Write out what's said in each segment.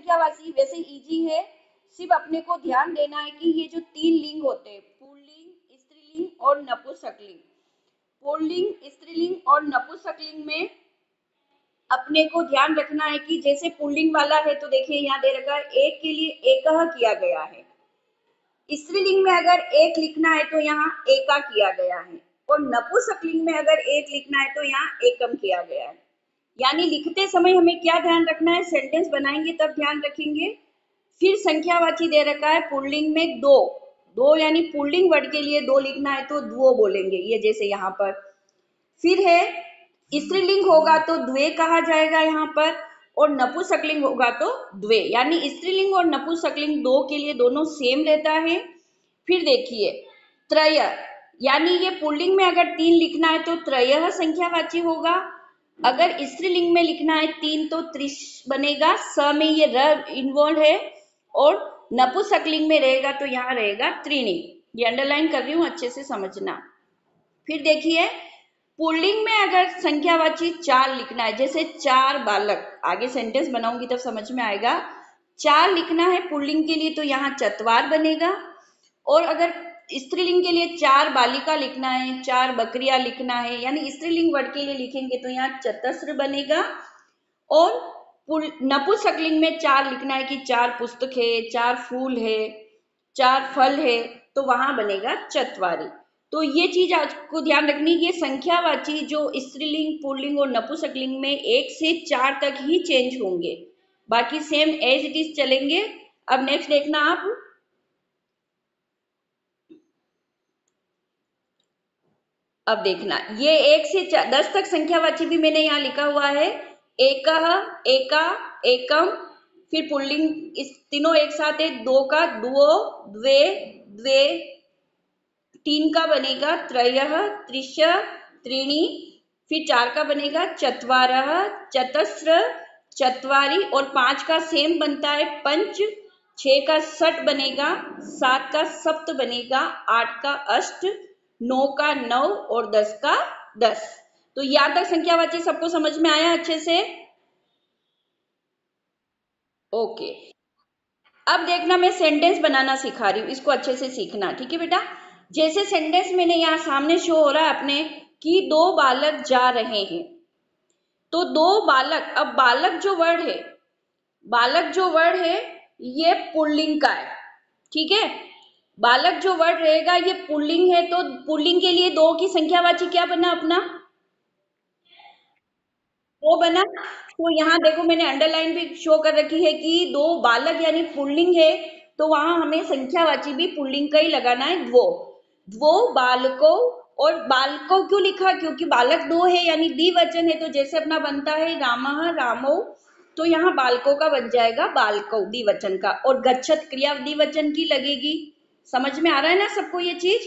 संख्यावाची वैसे इजी है, सिर्फ अपने को ध्यान देना है कि ये जो 3 लिंग होते हैं, पुल्लिंग, स्त्रीलिंग और नपुंसकलिंग, पुल्लिंग, स्त्रीलिंग और नपुंसकलिंग में अपने को ध्यान रखना है कि जैसे पुल्लिंग वाला है तो देखिए यहाँ दे रखा है एक के लिए एकह किया गया है, स्त्रीलिंग में अगर एक लिखना है तो यहाँ एका किया गया है, और नपुंसकलिंग में अगर एक लिखना है तो यहाँ एकम किया गया है। यानी लिखते समय हमें क्या ध्यान रखना है, सेंटेंस बनाएंगे तब ध्यान रखेंगे। फिर संख्यावाची दे रखा है पुल्लिंग में दो, दो यानी पुल्लिंग वर्ड के लिए दो लिखना है तो द्वो बोलेंगे, ये जैसे यहाँ पर। फिर है स्त्रीलिंग होगा तो द्वे कहा जाएगा यहाँ पर, और नपुंसकलिंग होगा तो द्वे, यानी स्त्रीलिंग और नपुंसकलिंग दो के लिए दोनों सेम रहता है। फिर देखिए त्रय, यानी ये पुल्लिंग में अगर 3 लिखना है तो त्रयः संख्यावाची होगा, अगर स्त्रीलिंग में लिखना है 3 तो त्रिश बनेगा, स में ये र इन्वॉल्व है, और नपुंसकलिंग में रहेगा तो यहाँ रहेगा त्रीणी। ये अंडरलाइन कर रही हूं, अच्छे से समझना। फिर देखिए पुल्लिंग में अगर संख्यावाची 4 लिखना है, जैसे 4 बालक, आगे सेंटेंस बनाऊंगी तब समझ में आएगा, 4 लिखना है पुल्लिंग के लिए तो यहाँ चत्वार बनेगा, और अगर स्त्रीलिंग के लिए 4 बालिका लिखना है, 4 बकरियां लिखना है, यानी स्त्रीलिंग वर्ड के लिए लिखेंगे तो यहाँ चतस्र बनेगा, और नपुंसकलिंग में 4 लिखना है कि 4 पुस्तक है, 4 फूल है, 4 फल है, तो वहां बनेगा चत्वारी। तो ये चीज आपको ध्यान रखनी है, संख्यावाची जो स्त्रीलिंग, पुल्लिंग और नपुंसकलिंग में 1 से 4 तक ही चेंज होंगे, बाकी सेम एज इट इज चलेंगे। अब नेक्स्ट देखना आप, अब देखना ये 1 से 10 तक संख्यावाची भी मैंने यहाँ लिखा हुआ है, एकह, एका, एकम, फिर पुल्लिंग इस तीनों एक साथ है, 2 का द्वो, द्वे, द्वे, 3 का बनेगा त्रयः, त्रिश, त्रीणी, फिर 4 का बनेगा चत्वारः, चतस्र, चत्वारी, और 5 का सेम बनता है पंच, 6 का षट बनेगा, 7 का सप्त बनेगा, 8 का अष्ट, 9 का 9 और 10 का 10। तो यहां तक संख्यावाची सबको समझ में आया अच्छे से? ओके। अब देखना मैं सेंटेंस बनाना सिखा रही हूँ, इसको अच्छे से सीखना, ठीक है बेटा। जैसे सेंटेंस मैंने यहाँ सामने शो हो रहा है अपने कि 2 बालक जा रहे हैं, तो 2 बालक, अब बालक जो वर्ड है, बालक जो वर्ड है ये पुल्लिंग का है, ठीक है। बालक जो वर्ड रहेगा ये पुल्लिंग है, तो पुल्लिंग के लिए 2 की संख्यावाची क्या बना अपना, वो बना। तो यहाँ देखो मैंने अंडरलाइन भी शो कर रखी है कि 2 बालक यानी पुल्लिंग है, तो वहां हमें संख्यावाची भी पुल्लिंग का ही लगाना है, द्वो, द्वो बालको। और बालको क्यों लिखा, क्योंकि बालक 2 है यानी द्विवचन है, तो जैसे अपना बनता है रामः, रामो, तो यहाँ बालको का बन जाएगा बालको द्विवचन का, और गच्छत क्रिया द्विवचन की लगेगी। समझ में आ रहा है ना सबको ये चीज,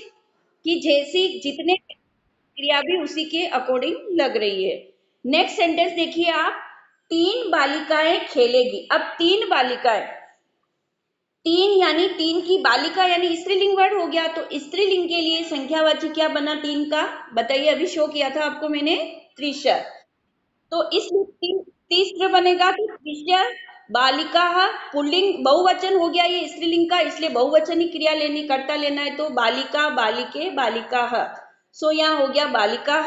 कि जैसी जितने क्रिया भी उसी के अकॉर्डिंग लग रही है। नेक्स्ट सेंटेंस देखिए आप, 3 बालिकाएं खेलेगी। अब 3 बालिकाएं, 3 यानी 3 की बालिका यानी स्त्रीलिंग वर्ड हो गया, तो स्त्रीलिंग के लिए संख्यावाची क्या बना 3 का, बताइए, अभी शो किया था आपको मैंने, त्रिश। तो इसलिए तीसरा बनेगा तो त्रिश बालिका, पुल्लिंग बहुवचन हो गया ये स्त्रीलिंग का, इसलिए बहुवचन ही क्रिया लेनी, कर्ता लेना है, तो बालिका, बालिके, बालिका। सो यहाँ हो गया बालिका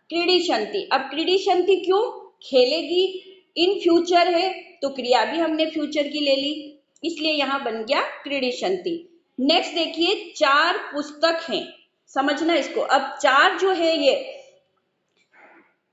क्रीडिशंति। अब क्रीडिशंति क्यों, खेलेगी, इन फ्यूचर है तो क्रिया भी हमने फ्यूचर की ले ली, इसलिए यहाँ बन गया क्रीडिशंति। नेक्स्ट देखिए 4 पुस्तक हैं, समझना इसको। अब 4 जो है ये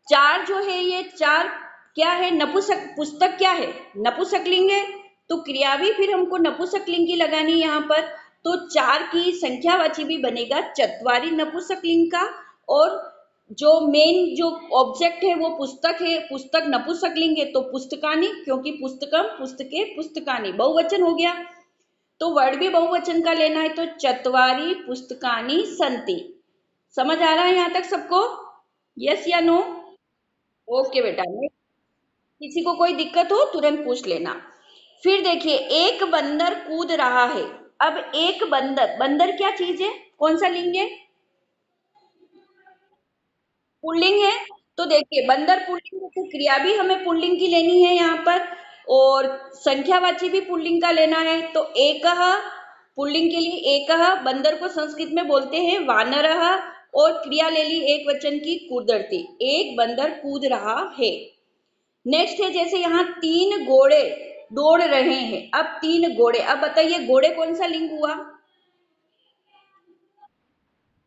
4 जो है ये 4 क्या है, नपुंसक, पुस्तक क्या है, नपुंसकलिंग है, तो क्रिया भी फिर हमको नपुंसकलिंग की लगानी है यहाँ पर, तो 4 की संख्यावाची भी बनेगा चत्वारी नपुंसकलिंग का, और जो मेन जो ऑब्जेक्ट है वो पुस्तक है, पुस्तक नपुंसकलिंग है तो पुस्तकानी, क्योंकि पुस्तकम, पुस्तके, पुस्तकानी बहुवचन हो गया, तो वर्ड भी बहुवचन का लेना है, तो चत्वारी पुस्तकानी संति। समझ आ रहा है यहाँ तक सबको, यस या नो? ओके बेटा, किसी को कोई दिक्कत हो तुरंत पूछ लेना। फिर देखिए एक बंदर कूद रहा है। अब एक बंदर, बंदर क्या चीज है, कौन सा लिंग है, पुल्लिंग है, तो देखिए बंदर पुल्लिंग है तो क्रिया भी हमें पुल्लिंग की लेनी है यहाँ पर, और संख्यावाची भी पुल्लिंग का लेना है तो एकः, पुल्लिंग के लिए एकः, बंदर को संस्कृत में बोलते हैं वानरः, और क्रिया ले ली एक वचन की कूदरती, एक बंदर कूद रहा है। नेक्स्ट है जैसे यहाँ 3 घोड़े दौड़ रहे हैं, अब 3 घोड़े, अब बताइए घोड़े कौन सा लिंग हुआ?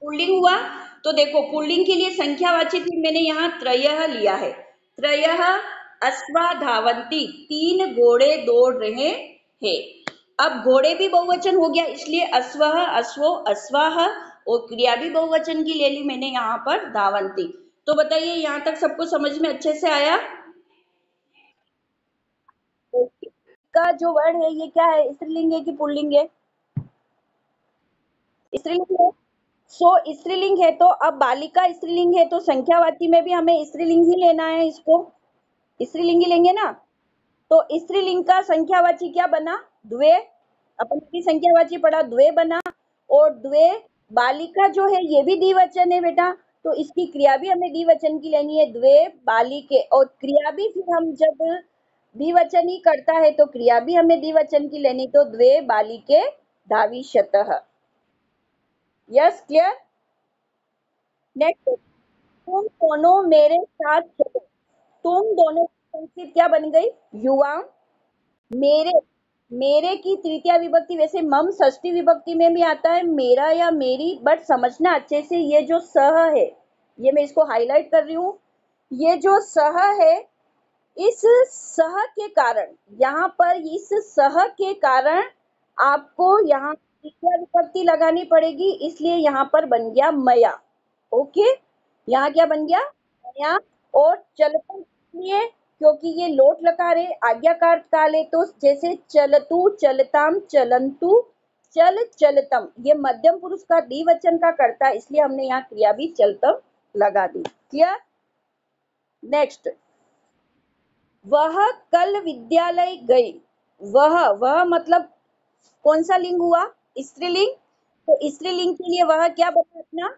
पुल्लिंग हुआ। तो देखो पुल्लिंग के लिए संख्यावाची मैंने यहाँ त्रयः लिया है, त्रयः अश्वा धावन्ति, 3 घोड़े दौड़ रहे हैं। अब घोड़े भी बहुवचन हो गया इसलिए अश्वः अश्वो अश्वाः, और क्रिया भी बहुवचन की ले ली मैंने यहाँ पर धावन्ति। तो बताइए यहाँ तक सबको समझ में अच्छे से आया? का जो वर्ड है ये क्या है, स्त्रीलिंग है कि पुल्लिंग है? स्त्रीलिंग है। सो स्त्रीलिंग है तो अब बालिका स्त्रीलिंग है तो संख्यावाची में भी हमें स्त्रीलिंग ही लेना है, इसको स्त्रीलिंग ही लेंगे ना। तो स्त्रीलिंग का संख्यावाची क्या बना? द्वे। अपन की संख्यावाची पढ़ा, द्वे बना। और द्वे बालिका जो है ये भी द्विवचन है बेटा, तो इसकी क्रिया भी हमें द्विवचन की लेनी है, द्वे बालिके। और क्रिया भी फिर हम जब द्विवचन ही करता है तो क्रिया भी हमें द्विवचन की लेनी, तो द्वे बालिके धाविष्यतः। Yes, clear? नेक्स्ट, तुम दोनों मेरे साथ चलो। तुम दोनों की संस्कृत क्या बन गई? युवा। मेरे, मेरे की तृतीया विभक्ति वैसे मम षष्ठी विभक्ति में भी आता है, मेरा या मेरी, बट समझना अच्छे से, ये जो सह है, ये मैं इसको हाईलाइट कर रही हूँ, ये जो सह है, इस सह के कारण, यहाँ पर इस सह के कारण आपको यहाँ तृतीया विभक्ति लगानी पड़ेगी, इसलिए यहाँ पर बन गया मया। ओके, यहाँ क्या बन गया? मया। और चलतम इसलिए क्योंकि ये लोट लकार है, आज्ञाकार काल है, तो जैसे चलतु चलताम चलंतु चल चलतम, ये मध्यम पुरुष का द्विवचन का करता है, इसलिए हमने यहाँ क्रिया भी चलतम लगा दी। क्लियर? नेक्स्ट, वह कल विद्यालय गई। वह मतलब कौन सा लिंग हुआ? स्त्रीलिंग। तो स्त्रीलिंग के लिए वह क्या बना अपना?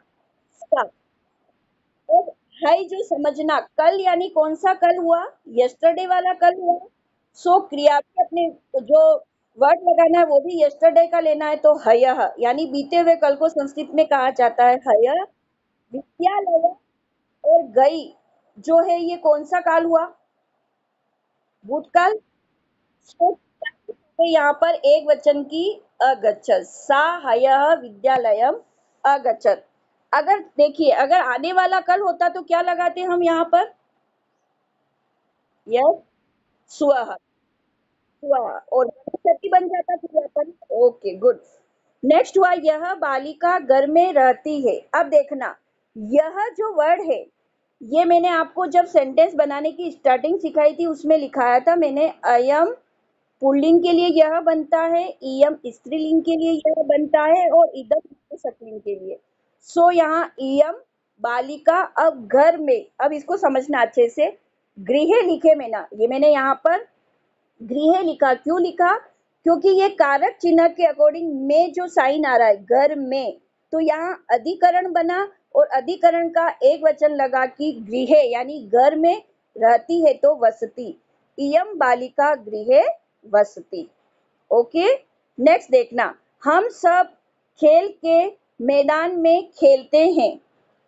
सा। और है जो समझना, कल यानी कौन सा कल हुआ? यस्टरडे वाला कल हुआ। सो क्रिया भी अपने जो वर्ड लगाना है वो भी यस्टरडे का लेना है, तो हयः यानी बीते हुए कल को संस्कृत में कहा जाता है हय। विद्यालय और गई जो है ये कौन सा काल हुआ? भूतकाल। सो यहाँ पर एक वचन की अगच्छत्, सा हयः विद्यालयम अगच्छत्। अगर देखिए अगर आने वाला कल होता तो क्या लगाते हम यहाँ पर? यस, स्वः, स्वः, और गच्छति बन जाता फिर यहाँ पर। Okay, good. नेक्स्ट हुआ यह बालिका घर में रहती है। अब देखना, यह जो वर्ड है ये मैंने आपको जब सेंटेंस बनाने की स्टार्टिंग सिखाई थी उसमें लिखाया था मैंने, अयम पुल्लिंग के लिए यह बनता है, इयम स्त्रीलिंग के लिए यह बनता है, और इदम नपुंसकलिंग के लिए। सो यहाँ इयम बालिका, अब घर में, अब इसको समझना अच्छे से, गृह लिखे में ना, ये मैंने यहाँ पर गृह लिखा, क्यों लिखा? क्योंकि ये कारक चिन्ह के अकॉर्डिंग में जो साइन आ रहा है घर में, तो यहाँ अधिकरण बना, और अधिकरण का एक वचन लगा कि गृह यानी घर में रहती है तो वसती, इयम बालिका गृहे वसती। ओके, नेक्स्ट देखना, हम सब खेल के मैदान में खेलते हैं।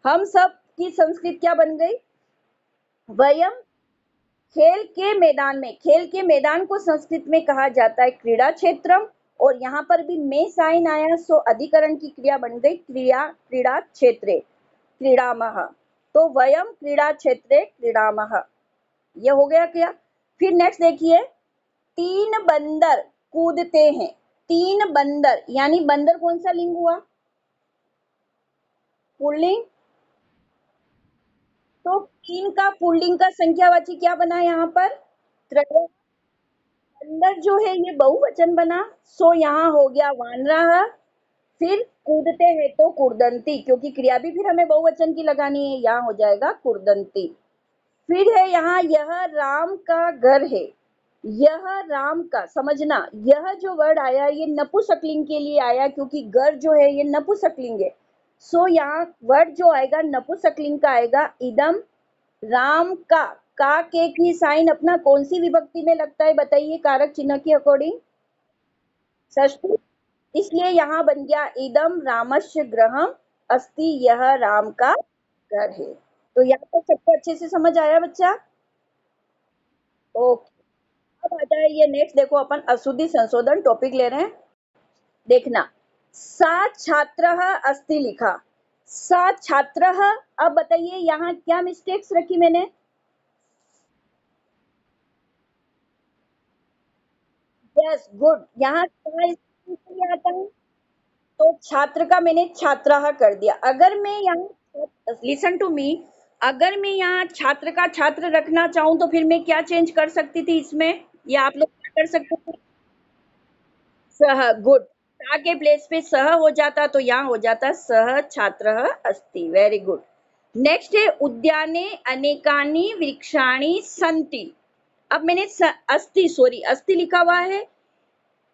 हम सब की संस्कृत क्या बन गई? वयम। खेल के मैदान में, खेल के मैदान को संस्कृत में कहा जाता है क्रीड़ा क्षेत्रम, और यहाँ पर भी में साइन आया, सो अधिकरण की क्रिया बन गई क्रिया, क्रीड़ा क्षेत्रे क्रीड़ामः। तो वयम क्रीड़ा क्षेत्रे क्रीड़ामः, ये हो गया क्या? फिर नेक्स्ट देखिए, 3 बंदर कूदते हैं। 3 बंदर यानी बंदर कौन सा लिंग हुआ? पुल्लिंग। तो 3 का पुल्लिंग का संख्यावाची क्या बना यहाँ पर? त्रय। बंदर जो है ये बहुवचन बना, सो यहाँ हो गया वानराः। फिर कूदते हैं तो कुर्दंती, क्योंकि क्रिया भी फिर हमें बहुवचन की लगानी है, यहाँ हो जाएगा कुर्दंती। फिर है यहाँ यह राम का घर है। यह राम का, समझना यह जो वर्ड आया ये नपुंसकलिंग के लिए आया, क्योंकि घर जो है ये नपुंसकलिंग है। सो यहाँ वर्ड जो आएगा नपुंसकलिंग का आएगा, इदम राम का, का के की साइन अपना कौन सी विभक्ति में लगता है बताइए कारक चिन्ह के अकॉर्डिंग? षष्ठी। इसलिए यहाँ बन गया इदम रामस्य गृहम अस्ति, यह राम का घर है। तो यहाँ पर सबको अच्छे से समझ आया बच्चा? ओके। अब आ जाए ये नेक्स्ट, देखो अपन अशुद्धि संशोधन टॉपिक ले रहे हैं। देखना, सा छात्रः अस्ति लिखा, सा छात्रः। अब बताइए यहाँ क्या मिस्टेक्स रखी मैंने? यस गुड, यहाँ क्या आता है? तो छात्र का मैंने छात्राः कर दिया। अगर मैं यहाँ, लिसन टू मी, अगर मैं यहाँ छात्र का छात्र रखना चाहूँ तो फिर मैं क्या चेंज कर सकती थी इसमें, या आप लोग क्या कर सकते थे? सह, गुड। सा के प्लेस पे सह हो जाता तो यहाँ हो जाता सह छात्रः अस्ति। Very good. नेक्स्ट है उद्याने अनेकानि वृक्षाणि सन्ति। अब मैंने अस्ति, सॉरी अस्ति लिखा हुआ है,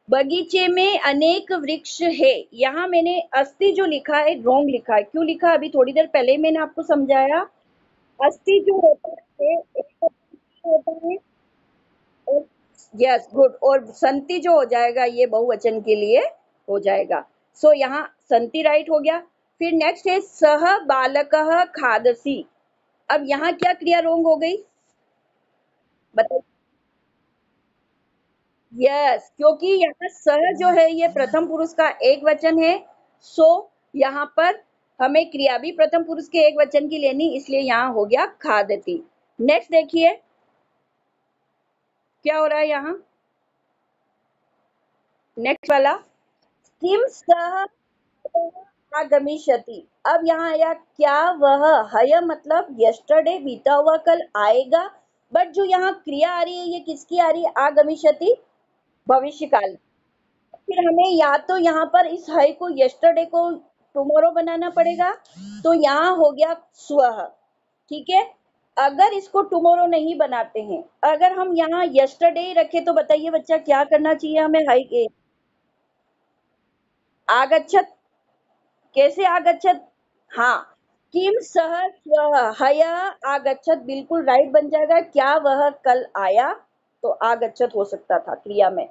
बगीचे में अनेक वृक्ष है। यहाँ मैंने अस्ति जो लिखा है रॉन्ग लिखा है। क्यों लिखा? अभी थोड़ी देर पहले ही मैंने आपको समझाया। अस्ति जो होता है एक होता है, और यस गुड, और संति जो हो जाएगा ये बहुवचन के लिए हो जाएगा। सो यहाँ संति राइट हो गया। फिर नेक्स्ट है सह बालकः खादसी। अब यहाँ क्या क्रिया रोंग हो गई बताइए? यस, क्योंकि यहाँ सह जो है ये प्रथम पुरुष का एक वचन है। सो यहाँ पर हमें क्रिया भी प्रथम पुरुष के एक वचन की लेनी, इसलिए यहाँ हो गया खादती। नेक्स्ट देखिए क्या हो रहा है यहाँ, नेक्स्ट वाला, किम सह आगमिष्यति। अब यहाँ आया क्या वह, हय मतलब यस्टरडे बीता हुआ कल आएगा, बट जो यहाँ क्रिया आ रही है ये किसकी आ रही है? आगमिष्यति, भविष्य काल। फिर हमें या तो यहाँ पर इस हय को यस्टरडे को टुमारो बनाना पड़ेगा, तो यहाँ हो गया स्वः। ठीक है, अगर इसको टुमारो नहीं बनाते हैं, अगर हम यहाँ यस्टरडे रखे तो बताइए बच्चा क्या करना चाहिए हमें? हय के आगच्छत, कैसे आगच्छत? हाँ, किम सह स्वः हय आगच्छत, बिल्कुल राइट बन जाएगा। क्या वह कल आया, तो आगच्छत हो सकता था क्रिया में।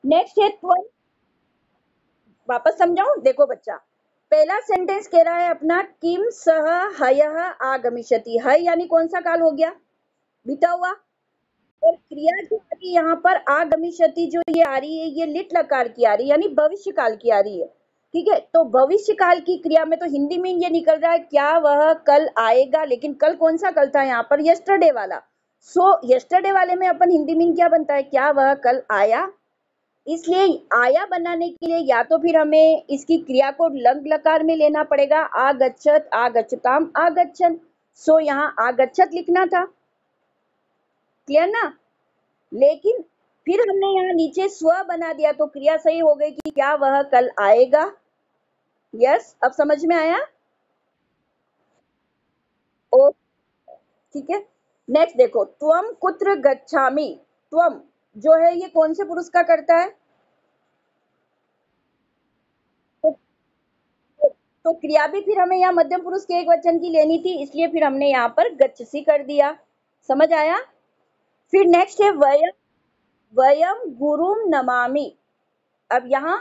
नेक्स्ट है त्वं, वापस समझाऊं? देखो बच्चा, पहला सेंटेंस कह रहा है अपना किम सह हयः आगमिष्यति। हय यानी कौन सा काल हो गया? बीता हुआ। और क्रिया जो आ रही है यहाँ पर आगमिष्यति जो ये आ रही है ये लिट लकार की आ रही है, यानी भविष्य काल की आ रही है। ठीक है, तो भविष्य काल की क्रिया में तो हिंदी में ये निकल रहा है क्या वह कल आएगा, लेकिन कल कौन सा कल था यहाँ पर? यस्टरडे वाला। सो यस्टरडे वाले में अपन हिंदी में क्या बनता है? क्या वह कल आया। इसलिए आया बनाने के लिए या तो फिर हमें इसकी क्रिया को लंग लकार में लेना पड़ेगा, आगच्छत आगच्छताम आगच्छन। सो यहाँ आगच्छत लिखना था, क्लियर ना? लेकिन फिर हमने यहाँ नीचे स्व बना दिया तो क्रिया सही हो गई कि क्या वह कल आएगा। यस, अब समझ में आया? ओ ठीक है। नेक्स्ट देखो, त्वम कुत्र गच्छामि। त्वम जो है ये कौन से पुरुष का करता है? तो, तो क्रिया भी फिर हमें यहाँ मध्यम पुरुष के एक वचन की लेनी थी, इसलिए फिर हमने यहाँ पर गच्छसी कर दिया। समझ आया? फिर नेक्स्ट है वयम, वयम गुरुम नमामि। अब यहाँ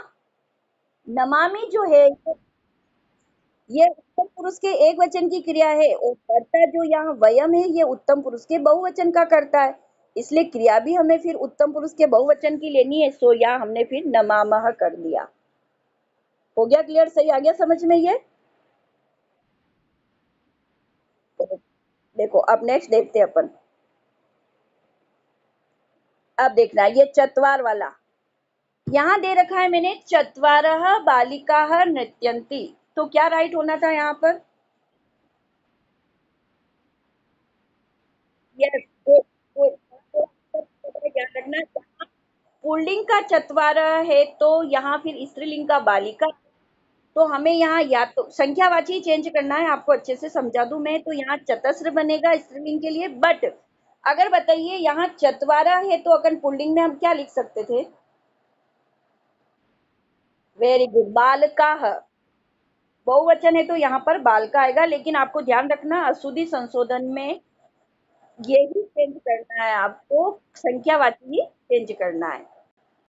नमामि जो है ये उत्तम पुरुष के एक वचन की क्रिया है, और कर्ता जो यहाँ वयम है ये उत्तम पुरुष के बहुवचन का करता है, इसलिए क्रिया भी हमें फिर उत्तम पुरुष के बहुवचन की लेनी है। सो यहाँ हमने फिर नमामः कर दिया। हो गया क्लियर? सही आ गया समझ में ये? देखो अब नेक्स्ट देखते हैं अपन। अब देखना ये चत्वार वाला, यहाँ दे रखा है मैंने चत्वारः बालिकाः नृत्यन्ति। तो क्या राइट होना था यहाँ पर? यस, ध्यान रखना, पुल्लिंग का चत्वारः है तो यहाँ फिर स्त्रीलिंग का बालिका। तो हमें यहाँ या तो संख्यावाची चेंज करना है, आपको अच्छे से समझा दूं मैं, तो यहाँ चतस्र बनेगा स्त्रीलिंग के लिए। बट अगर बताइए यहाँ चतवारा है तो अपन पुल्लिंग में हम क्या लिख सकते थे? वेरी गुड, बालकाः। बहुवचन है तो यहाँ पर बाल का आएगा, लेकिन आपको ध्यान रखना अशुद्धि संशोधन में यही चेंज करना है आपको, संख्यावाची ही चेंज करना है।